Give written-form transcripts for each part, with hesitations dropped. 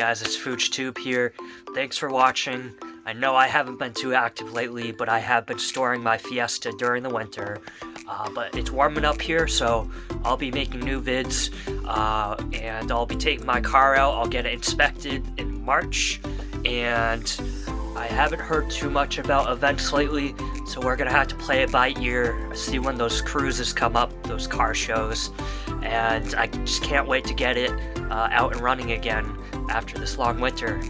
guys, it's FoochTube here. Thanks for watching. I know I haven't been too active lately, but I have been storing my Fiesta during the winter. But it's warming up here, so I'll be making new vids, and I'll be taking my car out. I'll get it inspected in March, and I haven't heard too much about events lately, so we're gonna have to play it by ear, see when those cruises come up, those car shows, and I just can't wait to get it out and running again after this long winter,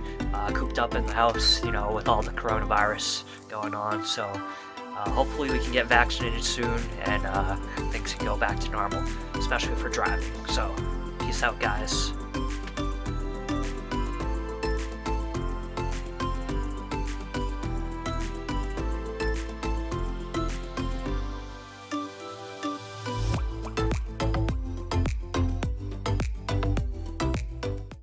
cooped up in the house, you know, with all the coronavirus going on. So hopefully we can get vaccinated soon and things can go back to normal, especially for driving. So peace out, guys.